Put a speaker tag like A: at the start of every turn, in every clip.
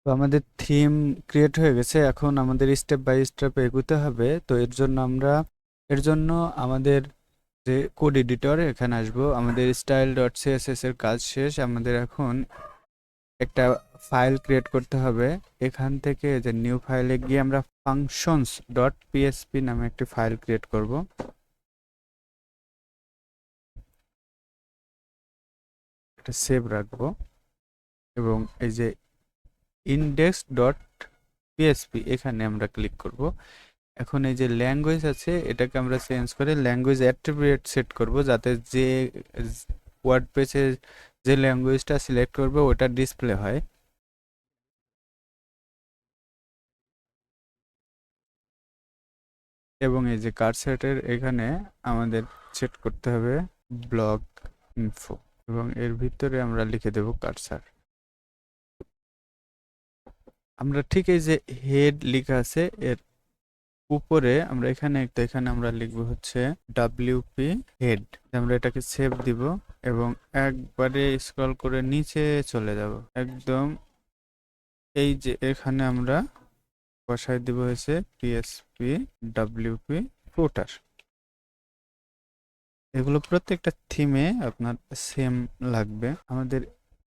A: তো আমাদের theme create হয়ে গেছে, এখন আমাদের স্টেপ বাই স্টেপ এগোতে হবে। তো এর জন্য আমাদের যে কোড এডিটর এখানে আসবো, আমাদের স্টাইল ডট সিএসএস এর কাজ শেষ। আমাদের এখন একটা ফাইল ক্রিয়েট করতে হবে। এখান থেকে যে নিউ ফাইলে গিয়ে আমরা ফাংশনস ডট পিএসপি নামে একটি ফাইল ক্রিয়েট করব। এটা সেভ রাখবো এবং এই যে ইনডেক্স ডট পিএসপি এখানে আমরা ক্লিক করব। এখন এই যে ল্যাঙ্গুয়েজ আছে এটাকে আমরা চেঞ্জ করে ল্যাঙ্গুয়েজ অ্যাট্রিবিউট সেট করব, যাতে যে ওয়ার্ডপ্রেসে যে ল্যাঙ্গুয়েজটা সিলেক্ট করবে ওটা ডিসপ্লে হয়। এবং এই যে কার্সারের এখানে আমাদের সেট করতে হবে ব্লগ ইনফো এবং এর ভিতরে আমরা লিখে দেব কার্সার। আমরা ঠিক এই যে হেড লেখা আছে এর উপরে আমরা এখানে আমরা লিখবো হচ্ছে ডাব্লিউপি হেড। আমরা এটাকে সেভ দিব এবং একবারে স্ক্রল করে নিচে চলে যাব একদম। এই যে এখানে আমরা বসাই দিব হচ্ছে পিএসপি ডাব্লিউপি ফুটার। এগুলো প্রত্যেকটা থিমে আপনার সেম লাগবে আমাদের।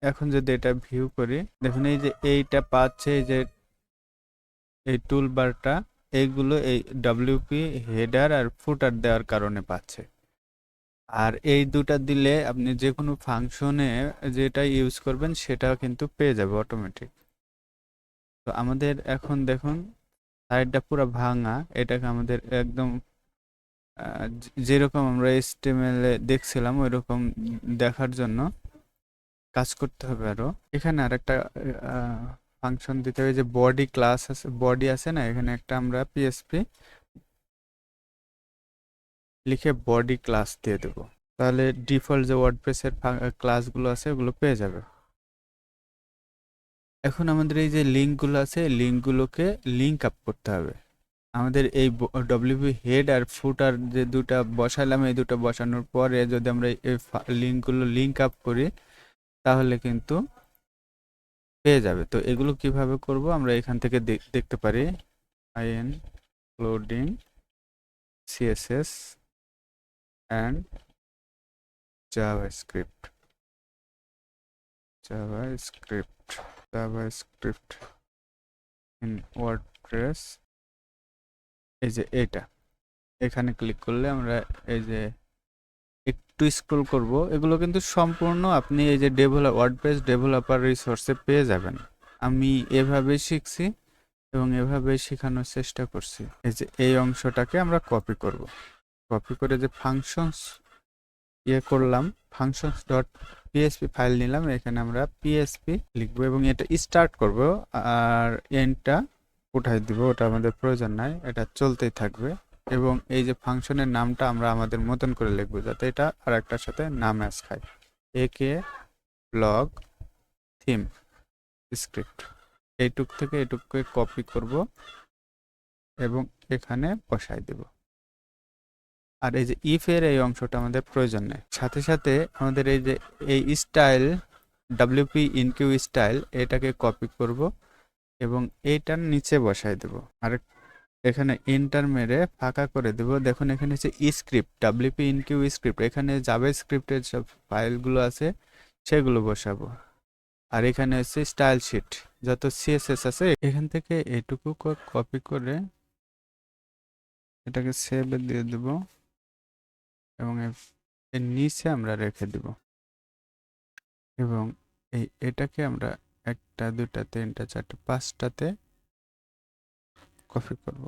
A: এখন যদি এটা ভিউ করি, দেখুন এই যে এইটা পাচ্ছে, এই যে এই টুল বারটা, এইগুলো এই ডাব্লিউপি হেডার আর ফুটার দেওয়ার কারণে পাচ্ছে। আর এই দুটা দিলে আপনি যে কোনো ফাংশনে যেটা ইউজ করবেন সেটাও কিন্তু পেয়ে যাবে অটোমেটিক। তো আমাদের এখন দেখুন সাইডটা পুরো ভাঙা, এটাকে আমাদের একদম যেরকম আমরা HTML এ দেখছিলাম ওইরকম দেখার জন্য কাজ করতে হবে। আরো এখানে আরেকটা ফাংশন দিতে হবে, যে বডি ক্লাস আছে, বডি আছে না, এখানে একটা আমরা পিএসপি লিখে বডি ক্লাস দিয়ে দেবো। তাহলে ডিফল্ট যে ওয়ার্ডপ্রেসের ক্লাসগুলো আছে ওগুলো পেয়ে যাবে। এখন আমাদের এই যে লিঙ্কগুলো আছে লিঙ্কগুলোকে লিঙ্ক আপ করতে হবে। আমাদের এই ডব্লিউপি হেড আর ফুটার যে দুটা বসালাম, এই দুটো বসানোর পরে যদি আমরা এই লিঙ্কগুলো লিঙ্ক আপ করি তাহলে কিন্তু পেয়ে যাবে। তো এগুলো কিভাবে করব আমরা এখান থেকে দেখতে পারি। including css and javascript javascript in wordpress। এই যে এটা এখানে ক্লিক করলে আমরা এই যে একটু স্ক্রল করব, এগুলো কিন্তু সম্পূর্ণ আপনি এই যে ওয়ার্ডপ্রেস ডেভেলপার রিসোর্সে পেয়ে যাবেন। আমি এভাবে শিখছি এবং এভাবে শেখানোর চেষ্টা করছি। এই যে এই অংশটাকে আমরা কপি করব, কপি করে যে ফাংশনস করলাম, ফাংশনস ডট পিএসপি ফাইল নিলাম, এখানে আমরা পিএসপি লিখবো এবং এটা স্টার্ট করব আর এন্ডটা উঠাই দিব, ওটা আমাদের প্রয়োজন নাই, এটা চলতেই থাকবে। এবং এই যে ফাংশনের নামটা আমরা আমাদের মতন করে লিখবো যাতে এটা আর একটার সাথে না ম্যাচ খায়। একে ব্লগ থিম স্ক্রিপ্ট, এইটুক থেকে এইটুককে কপি করব এবং এখানে বসাই দেব। আর এই যে ইফ এর এই অংশটা আমাদের প্রয়োজন নেই। সাথে সাথে আমাদের এই যে এই স্টাইল ডাব্লিউপি ইনকিউ স্টাইল এটাকে কপি করব এবং এইটার নিচে বসাই দেব। আর এখানে এন্টার মেরে ফাঁকা করে দেব। দেখুন এখানে হচ্ছে স্ক্রিপ্ট ডাব্লিউপি ইনকিউ স্ক্রিপ্ট, এখানে জাভা স্ক্রিপ্টের সব ফাইলগুলো আছে সেগুলো বসাবো। আর এখানে হচ্ছে স্টাইল শিট, যত সিএসএস আছে এখান থেকে এইটুকু কপি করে এটাকে সেভে দিয়ে দেব এবং এর নিচে আমরা রেখে দেব। এবং এটাকে আমরা একটা দুটা তিনটা চারটা পাঁচটাতে কপি করব,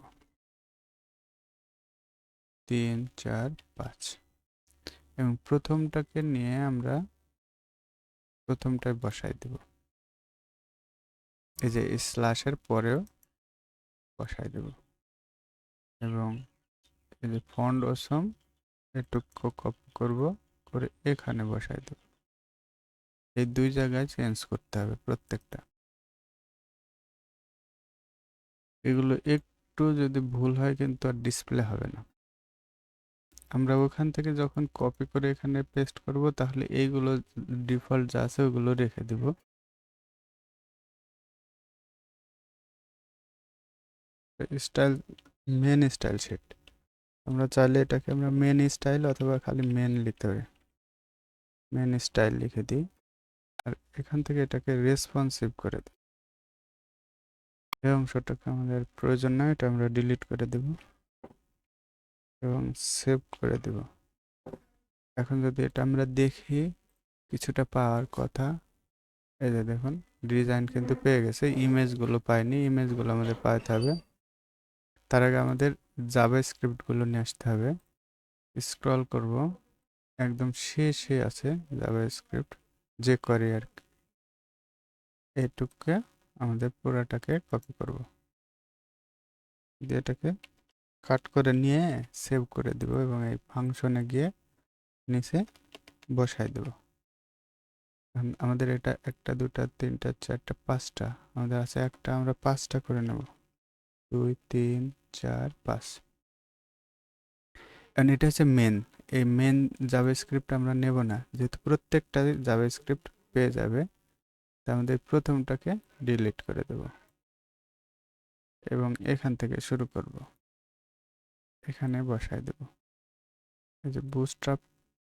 A: 3 4 5 এবং প্রথমটাকে নিয়ে আমরা প্রথমটায় বসাই দেব। এই যে স্ল্যাশের পরেও বসাই দেব এবং এই যে ফন্ট অসম এটুকু কপি করব করে এখানে বসাই দেব। এই দুই জায়গায় চেঞ্জ করতে হবে প্রত্যেকটা। এগুলো একটু যদি ভুল হয় কিন্তু আর ডিসপ্লে হবে না। আমরা ওখান থেকে যখন কপি করে এখানে পেস্ট করব তাহলে এইগুলো ডিফল্ট যা আছে ওগুলো রেখে দেব। Style, main style sheet. আমরা চাইলে এটাকে আমরা মেন স্টাইল অথবা খালি মেন লিখতে পারি। মেন স্টাইল লিখে দিই, আর এখান থেকে এটাকে রেসপন্সিভ করে দিই। এই অংশটাকে আমাদের প্রয়োজন নয়, এটা আমরা ডিলিট করে দেব এবং সেভ করে দেব। এখন যদি এটা আমরা দেখি, কিছুটা পাওয়ার কথা। এই যে দেখুন, ডিজাইন কিন্তু পেয়ে গেছে, ইমেজগুলো পাইনি, ইমেজগুলো আমাদের পাইতে হবে। তার আগে আমাদের জাভাস্ক্রিপ্টগুলো নিয়ে আসতে হবে। স্ক্রল করব, একদম শেষে আছে জাভাস্ক্রিপ্ট, যে করে আর কি। এইটুকুকে আমাদের পুরাটাকে কপি করব, দিয়ে এটাকে কাট করে নিয়ে সেভ করে দেব এবং এই ফাংশনে গিয়ে নিচে বসাই দেব। আমাদের এটা 1 2 3 4 5 আমাদের আছে, একটা আমরা 5টা করে নেব, 2 3 4 5। কারণ এটা হচ্ছে মেন, এই মেন জাভাস্ক্রিপ্ট আমরা নেব না, যেহেতু প্রত্যেকটা জাভাস্ক্রিপ্ট পেয়ে যাবে। তা আমাদের প্রথমটাকে ডিলিট করে দেব এবং এখান থেকে শুরু করব, এখানে বসাই দেব। এই যে বুটস্ট্র্যাপ,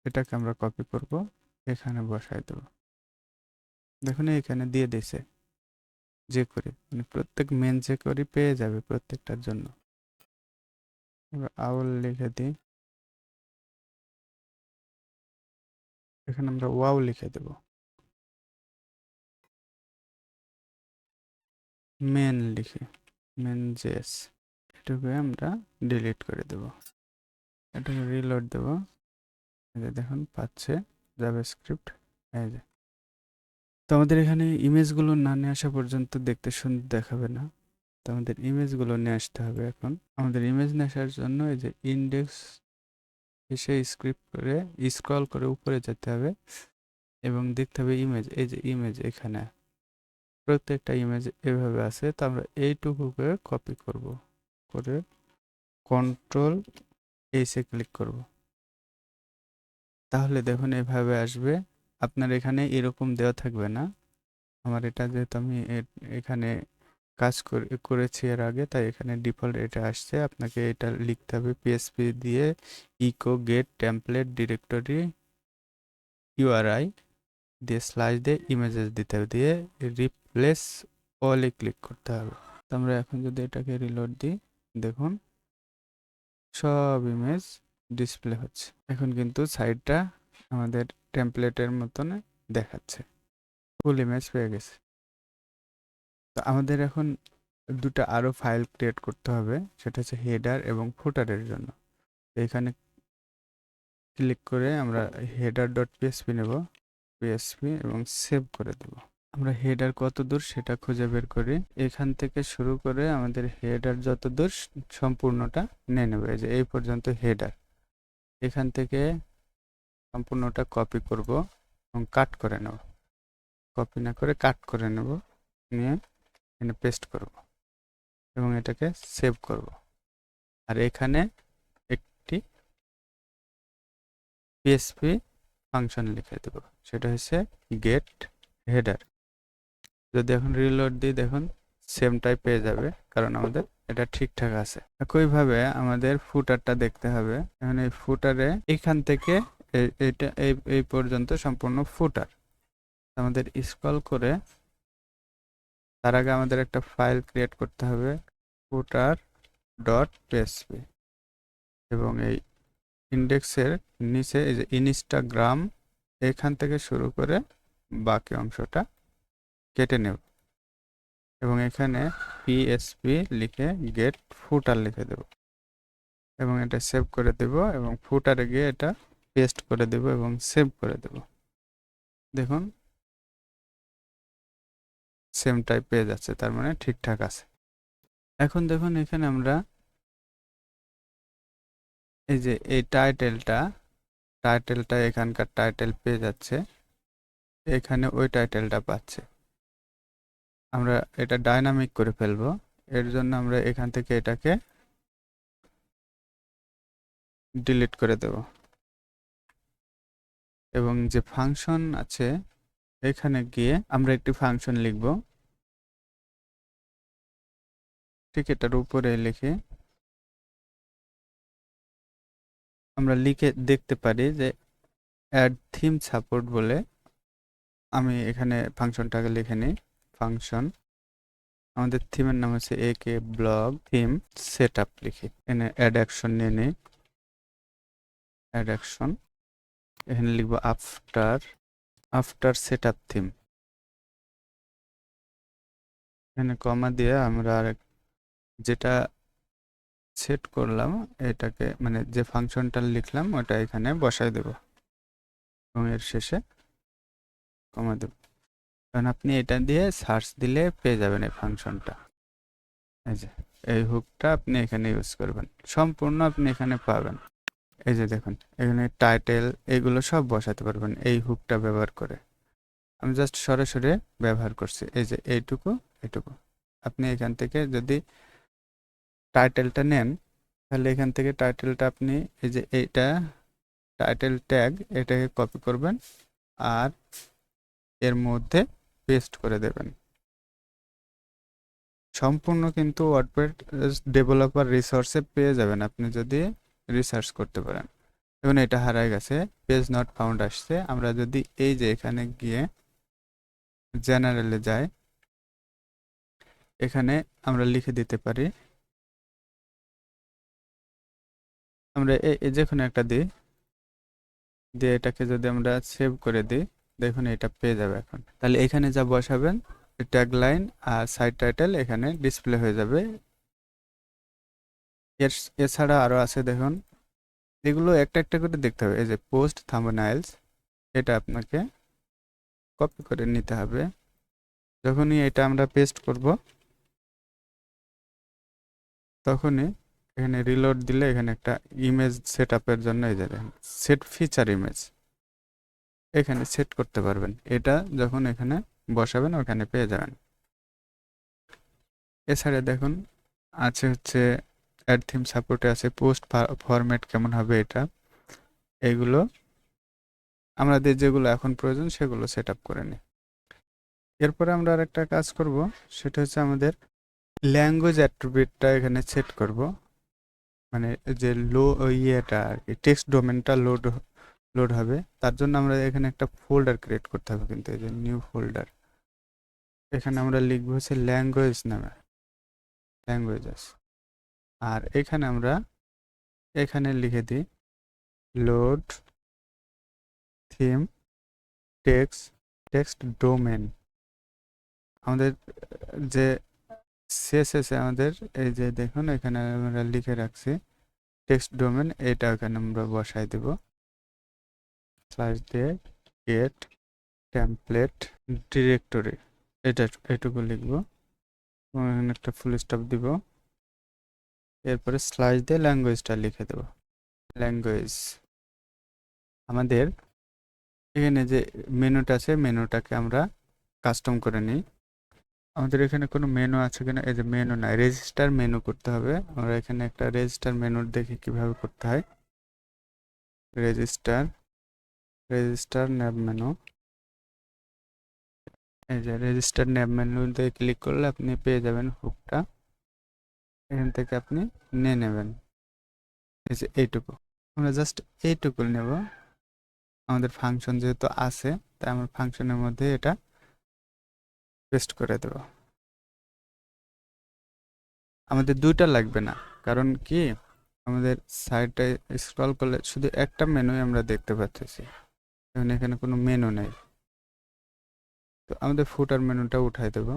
A: এটাকে আমরা কপি করব, এখানে বসাই দেব। দেখুন এখানে দিয়ে দিয়েছে যে করি, মানে প্রত্যেক মেন যে করি পেয়ে যাবে প্রত্যেকটার জন্য। এবার আউল লিখে দিই, এখানে আমরা ওয়াও লিখে দেব। মেন লিখে, মেন জেস, এটুকু আমরা ডিলিট করে দেব। এটাকে রিলোড দেব। এই যে দেখুন পাচ্ছে জাভাস্ক্রিপ্ট। এই যে, তো আমাদের এখানে ইমেজগুলো না নিয়ে আসা পর্যন্ত দেখতে সুন্দর দেখাবে না, তো আমাদের ইমেজগুলো নিয়ে আসতে হবে। এখন আমাদের ইমেজ নিয়ে আসার জন্য এই যে ইন্ডেক্স এসে স্ক্রিপ্ট করে স্ক্রল করে উপরে যেতে হবে এবং দেখতে হবে ইমেজ। এই যে ইমেজ, এখানে প্রত্যেকটা ইমেজ এভাবে আছে, তো আমরা এইটুকুকে কপি করব, করে কন্ট্রোল এসে ক্লিক করব। তাহলে দেখুন এভাবে আসবে। আপনার এখানে এরকম দেওয়া থাকবে না, আমার এটা যেহেতু আমি এখানে কাজ করেছি এর আগে, তাই এখানে ডিফল্ট এটা আসছে। আপনাকে এটা লিখতে হবে পিএসপি দিয়ে eco gate template directory URI দিয়ে স্ল্যাশ দিয়ে ইমেজেস দিতে হবে, দিয়ে রিপ্লেস অলে ক্লিক করতে হবে। তো আমরা এখন যদি এটাকে রিলোড দিই, দেখুন সব ইমেজ ডিসপ্লে হচ্ছে। এখন কিন্তু সাইডটা আমাদের টেমপ্লেটের মতন দেখাচ্ছে, ফুল ইমেজ পেয়ে গেছে। তো আমাদের এখন দুটো আরও ফাইল ক্রিয়েট করতে হবে, সেটা হচ্ছে হেডার এবং ফুটারের জন্য। এখানে ক্লিক করে আমরা হেডার ডট পিএসপি নেব, পিএসপি, এবং সেভ করে দেব। আমরা হেডার কত দূর সেটা খুঁজে বের করি, এখান থেকে শুরু করে আমাদের হেডার যত দূর সম্পূর্ণটা নিয়ে নেব। এই যে এই পর্যন্ত হেডার, এখান থেকে সম্পূর্ণটা কপি করব এবং কাট করে নেব, কপি না করে কাট করে নেব, নিয়ে এখানে পেস্ট করব এবং এটাকে সেভ করব। আর এখানে একটি পিএসপি ফাংশন লিখে দেব, সেটা হচ্ছে গেট হেডার। যদি এখন রিলোড দিই, দেখুন সেম টাইপ পেয়ে যাবে, কারণ আমাদের এটা ঠিকঠাক আছে। একইভাবে আমাদের ফুটারটা দেখতে হবে। এখন এই ফুটারে এখান থেকে এইটা এই পর্যন্ত সম্পূর্ণ ফুটার। আমাদের স্ক্রল করে তার আগে আমাদের একটা ফাইল ক্রিয়েট করতে হবে, ফুটার ডট পিএসপি, এবং এই ইন্ডেক্সের নিচে এই যে ইনস্টাগ্রাম, এখান থেকে শুরু করে বাকি অংশটা কেটে নেব এবং এখানে পিএসপি লিখে গেট ফুটার লিখে দেব এবং এটা সেভ করে দেব এবং ফুটারে গিয়ে এটা পেস্ট করে দেব এবং সেভ করে দেব। দেখুন সেম টাইপ পেয়ে যাচ্ছে, তার মানে ঠিকঠাক আছে। এখন দেখুন এখানে আমরা এই যে এই টাইটেলটা এখানকার টাইটেল পেয়ে যাচ্ছে, এখানে ওই টাইটেলটা পাচ্ছে। আমরা এটা ডাইনামিক করে ফেলবো, এর জন্য আমরা এখান থেকে এটাকে ডিলিট করে দেব এবং যে ফাংশন আছে এখানে গিয়ে আমরা একটি ফাংশন লিখব, ঠিক এটার উপরে লিখে আমরা লিখে দেখতে পারি যে অ্যাড থিম সাপোর্ট বলে। আমি এখানে ফাংশনটাকে লিখে নিই। ফাংশন আমাদের থিমের নাম হচ্ছে একে ব্লগ থিম সেট আপ, লিখি এখানে অ্যাড অ্যাকশন নিয়ে নিই। অ্যাড অ্যাকশন এখানে লিখবো আফটার সেট আপ থিম, এখানে কমা দিয়ে আমরা আরেক যেটা সেট করলাম এটাকে মানে যে ফাংশনটা লিখলাম ওটা এখানে বসাই দেব এবং এর শেষে কমা দেব। কারণ আপনি এটা দিয়ে সার্চ দিলে পেয়ে যাবেন এই ফাংশনটা। এই যে এই হুকটা আপনি এখানে ইউজ করবেন, সম্পূর্ণ আপনি এখানে পাবেন। এই যে দেখুন এখানে টাইটেল এগুলো সব বসাতে পারবেন এই হুকটা ব্যবহার করে। আমি জাস্ট সরাসরি ব্যবহার করছি, এই যে এইটুকু এটুকু। আপনি এখান থেকে যদি টাইটেলটা নেন তাহলে এখান থেকে টাইটেলটা আপনি এই যে এইটা টাইটেল ট্যাগ এটাকে কপি করবেন আর এর মধ্যে পেস্ট করে দেবেন। সম্পূর্ণ কিন্তু ওয়ার্ডপ্রেস ডেভেলপার রিসোর্সে পেয়ে যাবেন আপনি যদি রিসার্চ করতে পারেন। এবং এটা হারায় গেছে, পেজ নট ফাউন্ড আসছে। আমরা যদি এই যে এখানে গিয়ে জেনারেলে যাই, এখানে আমরা লিখে দিতে পারি, আমরা এই যে কোনো একটা দিই, দিয়ে এটাকে যদি আমরা সেভ করে দিই দেখুন এটা পেয়ে যাবে এখন। তাহলে এখানে যা বসাবেন ট্যাগ লাইন আর সাইড টাইটেল এখানে ডিসপ্লে হয়ে যাবে। এছাড়া আরও আছে দেখুন, এগুলো একটা একটা করে দেখতে হবে। এই যে পোস্ট থাম্বনেইলস এটা আপনাকে কপি করে নিতে হবে। যখনই এটা আমরা পেস্ট করব তখনই এখানে রিলোড দিলে এখানে একটা ইমেজ সেট আপের জন্য এই যে সেট ফিচার ইমেজ এখানে সেট করতে পারবেন। এটা যখন এখানে বসাবেন ওখানে পেয়ে যাবেন। এছাড়া দেখুন আছে হচ্ছে অ্যাড থিম সাপোর্টে আছে পোস্ট ফরম্যাট কেমন হবে এটা, এগুলো আমাদের যেগুলো এখন প্রয়োজন সেগুলো সেট আপ করে নিই। এরপরে আমরা আরেকটা কাজ করব, সেটা হচ্ছে আমাদের ল্যাঙ্গুয়েজ অ্যাট্রিবিউটটা এখানে সেট করব। মানে যে ইয়েটা আর কি টেক্সট ডোমেনটা লোড হবে, তার জন্য আমরা এখানে একটা ফোল্ডার ক্রিয়েট করতে হবে। কিন্তু এই যে নিউ ফোল্ডার, এখানে আমরা লিখবো হচ্ছে ল্যাঙ্গুয়েজ নামে, ল্যাঙ্গুয়েজেস। আর এখানে আমরা এখানে লিখে দিই লোড থিম টেক্সট ডোমেন। আমাদের যে সিএসএস আমাদের এই যে দেখুন এখানে আমরা লিখে রাখছি টেক্সট ডোমেন, এটা এখানে আমরা বসাই দেব স্ল্যাশ দিয়ে গেট টেমপ্লেট ডিরেক্টরি, এটুকু লিখবো এবং এখানে একটা ফুল স্টপ দিব। এরপরে স্ল্যাশ দিয়ে ল্যাঙ্গুয়েজটা লিখে দেব ল্যাঙ্গুয়েজ। আমাদের এখানে যে মেনুটা আছে মেনুটাকে আমরা কাস্টম করে নিই। আমাদের এখানে কোনো মেনু আছে কিনা, এই যে মেনু নাই, রেজিস্টার মেনু করতে হবে। আমরা এখানে একটা রেজিস্টার মেনু দেখি কিভাবে করতে হয়। রেজিস্টার ন্যাব মেনু, এই যে রেজিস্টার ন্যাব মেনুতে ক্লিক করলে আপনি পেয়ে যাবেন হুকটা, এখান থেকে আপনি নিয়ে নেবেন। এই যে এইটুকু আমরা জাস্ট এইটুকু নেব, আমাদের ফাংশন যেহেতু আছে তাই আমরা ফাংশনের মধ্যে এটা পেস্ট করে দেব। আমাদের দুইটা লাগবে না, কারণ কি আমাদের সাইডটায় স্ক্রল করলে শুধু একটা মেনুই আমরা দেখতে পাচ্ছি, এখন এখানে কোনো মেনু নেই। তো আমাদের ফুটার মেনুটা উঠাই দেব,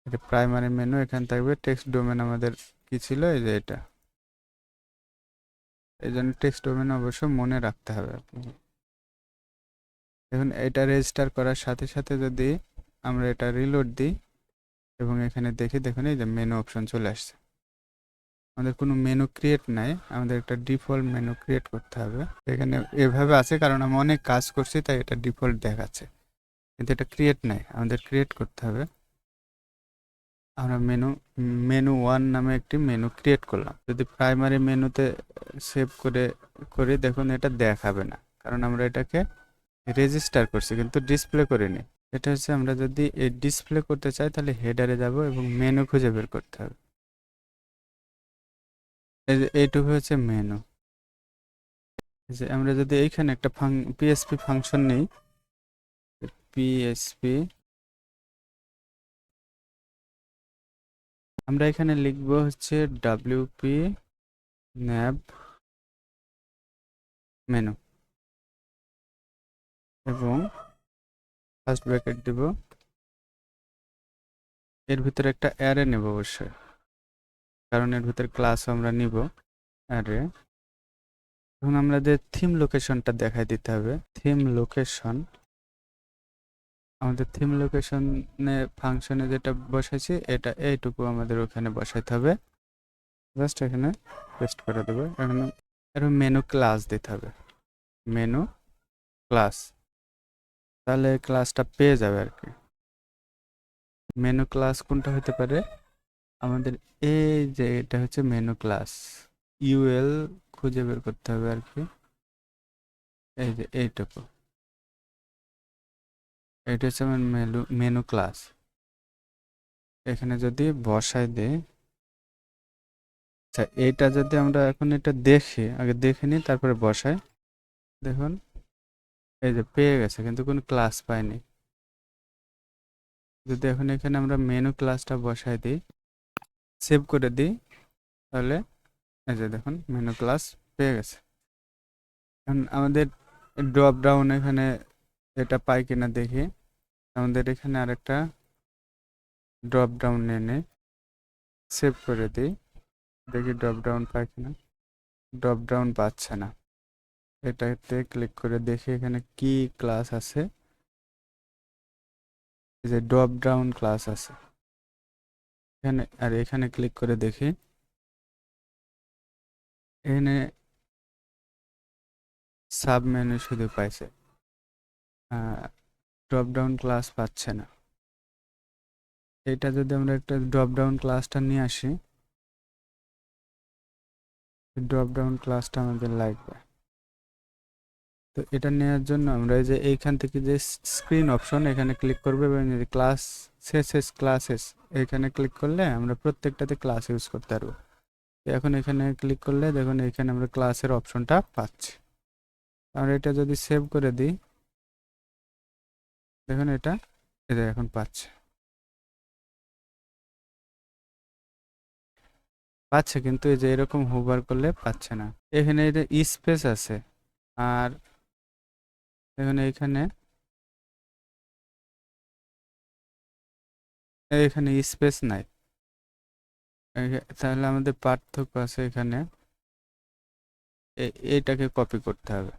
A: এটা প্রাইমারি মেনু এখানে থাকবে। টেক্সট ডোমেন আমাদের কি ছিল, এই যে এটা, এই জন্য টেক্সট ডোমেন অবশ্য মনে রাখতে হবে আপনি। এখন এটা রেজিস্টার করার সাথে সাথে যদি আমরা এটা রিলোড দিই এবং এখানে দেখি দেখুন এই যে মেনু অপশন চলে আসছে। আমাদের কোনো মেনু ক্রিয়েট নাই, আমাদের একটা ডিফল্ট মেনু ক্রিয়েট করতে হবে। এখানে এভাবে আছে কারণ আমি অনেক কাজ করছি তাই এটা ডিফল্ট দেখাচ্ছে, কিন্তু এটা ক্রিয়েট নাই, আমাদের ক্রিয়েট করতে হবে। আমরা মেনু 1 নামে একটি মেনু ক্রিয়েট করলাম। যদি প্রাইমারি মেনুতে সেভ করি দেখুন এটা দেখাবে না, কারণ আমরা এটাকে রেজিস্টার করছি কিন্তু ডিসপ্লে করিনি। এটা হচ্ছে আমরা যদি ডিসপ্লে করতে চাই তাহলে হেডারে যাব এবং মেনু খুঁজে বের করতে হবে। এই যে এইটুকু হচ্ছে মেনু। যে আমরা যদি এইখানে একটা পিএসপি ফাংশন নেই, পিএসপি আমরা এখানে লিখব হচ্ছে ডব্লিউপি ন্যাব মেনু এবং ফার্স্ট ব্র্যাকেট দেব। এর ভিতরে একটা অ্যারে নেব অবশ্যই, কারণ এর ভিতরে ক্লাস আমরা নিব অ্যারে। এখন আমাদের থিম লোকেশনটা দেখাই দিতে হবে। থিম লোকেশন, আমাদের থিম লোকেশনে ফাংশনে যেটা বসাইছি এটা এইটুকু আমাদের ওখানে বসাইতে হবে। জাস্ট এখানে পেস্ট করে দেবো। এখানে এর মেনু ক্লাস দিতে হবে, মেনু ক্লাস, তাহলে ক্লাসটা পেয়ে যাবে আর কি। মেনু ক্লাস কোনটা হতে পারে আমাদের, এই যে এটা হচ্ছে মেনু ক্লাস, ইউএল খুঁজে বের করতে হবে আর কি। এই যে এইটুকু, এটা হচ্ছে আমার মেনু ক্লাস। এখানে যদি বসাই দিই, আচ্ছা এইটা যদি আমরা এখন এটা দেখি, আগে দেখে নিই তারপরে বসাই। দেখুন এই যে পেয়ে গেছে, কিন্তু কোনো ক্লাস পাইনি। যদি এখন এখানে আমরা মেনু ক্লাসটা বসাই দিই, সেভ করে দিই, তাহলে এই যে দেখুন মেনু ক্লাস পেয়ে গেছে। এখন আমাদের ড্রপ ডাউন এখানে এটা পাই কিনা দেখি। আমাদের এখানে আরেকটা ড্রপ ডাউন এনে সেভ করে দিই, দেখি ড্রপ ডাউন পাই কিনা। ড্রপ ডাউন পাচ্ছে না। এটাতে ক্লিক করে দেখি এখানে কি ক্লাস আছে। এই যে ড্রপ ডাউন ক্লাস আছে এখানে, আর এখানে ক্লিক করে দেখি এখানে সাব মেনু শুধু পাইছে, ড্রপ ডাউন ক্লাস পাচ্ছে না। এটা যদি আমরা একটা ড্রপ ডাউন ক্লাসটা নিয়ে আসি, ড্রপ ডাউন ক্লাসটা আমাদের লাগবে। তো এটা নেওয়ার জন্য আমরা এই যে এইখান থেকে যে স্ক্রিন অপশন এখানে ক্লিক করবে এবং ক্লাস শেষ ক্লাসেস এখানে ক্লিক করলে আমরা প্রত্যেকটাতে ক্লাস ইউজ করতে পারবো। এখন এখানে ক্লিক করলে দেখুন এখানে আমরা ক্লাসের অপশনটা পাচ্ছি। আমরা এটা যদি সেভ করে দিই, দেখুন এটা এখন পাচ্ছে, কিন্তু এই যে এরকম হোভার করলে পাচ্ছে না। এখানে এটা স্পেস আছে, আর এখানে এখানে স্পেস নাই। তাহলে আমাদের পার্থক্য আছে এখানে, এইটাকে কপি করতে হবে।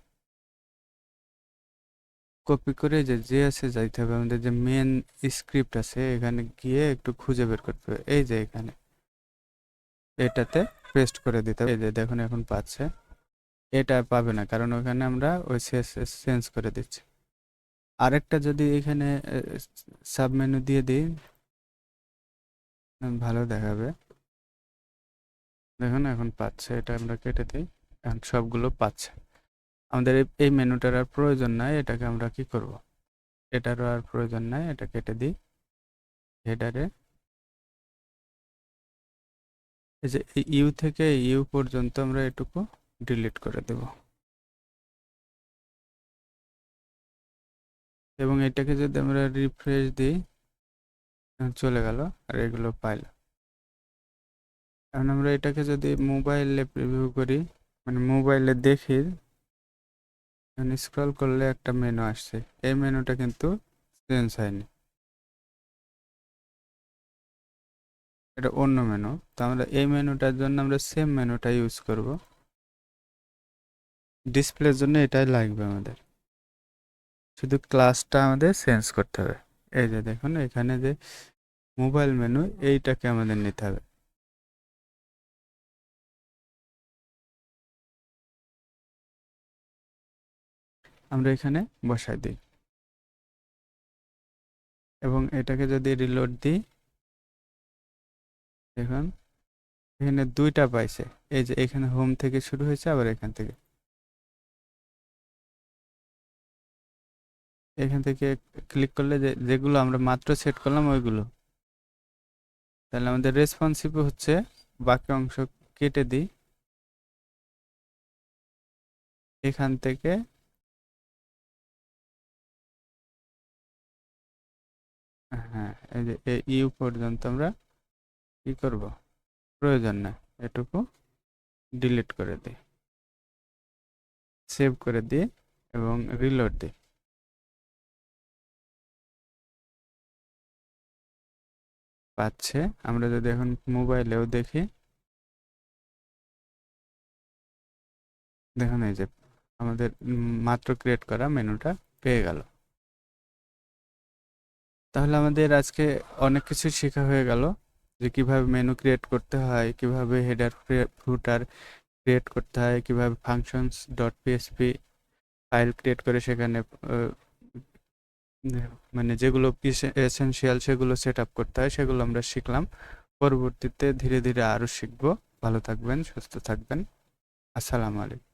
A: কপি করে যে জেএসএ যাইতে হবে, আমাদের যে মেন স্ক্রিপ্ট আছে এখানে গিয়ে একটু খুঁজে বের করতে হবে। এই যে এখানে এটাতে পেস্ট করে দিতে হবে। এই যে দেখুন এখন পাচ্ছে, এটা পাবে না কারণ ওখানে আমরা ওই চেঞ্জ করে দিচ্ছি। আরেকটা যদি এখানে সাবমেনু দিয়ে দিই ভালো দেখাবে। দেখুন এখন পাচ্ছে, এটা আমরা কেটে দিই, এখন সবগুলো পাচ্ছে। আমাদের এই মেনুটার আর প্রয়োজন নাই, এটাকে আমরা কি করব, এটারও আর প্রয়োজন নাই, এটা কেটে দিই। হেডারে এই যে ইউ থেকে ইউ পর্যন্ত আমরা এটুকু ডিলিট করে দেব এবং এটাকে যদি আমরা রিফ্রেশ দিই চলে গেল, আর এগুলো পাইলাম। এখন আমরা এটাকে যদি মোবাইলে প্রিভিউ করি, মানে মোবাইলে দেখি, স্ক্রল করলে একটা মেনু আসছে, এই মেনুটা কিন্তু চেঞ্জ হয়নি, এটা অন্য মেনু। তো আমরা এই মেনুটার জন্য আমরা সেম মেনুটা ইউজ করব, ডিসপ্লের জন্য এটাই লাগবে আমাদের, শুধু ক্লাসটা আমাদের চেঞ্জ করতে হবে। এই যে দেখুন এখানে যে মোবাইল মেনু, এইটাকে আমাদের নিতে হবে। আমরা এখানে বসাই দিই এবং এটাকে যদি রিলোড দিই, দেখুন এখানে দুইটা পাইছে। এই যে এখানে হোম থেকে শুরু হয়েছে, আবার এখান থেকে এখান থেকে ক্লিক করলে যেগুলো আমরা মাত্র সেট করলাম ওইগুলো, তাহলে আমাদের রেসপন্সিভ হচ্ছে, বাকি অংশ কেটে দিই। এখান থেকে হ্যাঁ, এই যে ইউ পর্যন্ত আমরা কি করব, প্রয়োজন না, এটুকু ডিলিট করে দিই, সেভ করে দিই এবং রিলোড দিই। পাচ্ছে। আমরা যদি এখন মোবাইলেও দেখি, দেখুন এই যে আমাদের মাত্র ক্রিয়েট করা মেনুটা পেয়ে গেল। তাহলে আমাদের আজকে অনেক কিছু শেখা হয়ে গেল, যে কিভাবে মেনু ক্রিয়েট করতে হয়, কিভাবে হেডার ফুটার ক্রিয়েট করতে হয়, কিভাবে functions dot PSP file create করে সেখানে মানে যেগুলো এসেনশিয়াল সেগুলো সেট আপ করতে হয়, সেগুলো আমরা শিখলাম। পরবর্তীতে ধীরে ধীরে আরও শিখবো। ভালো থাকবেন, সুস্থ থাকবেন। আসসালামু আলাইকুম।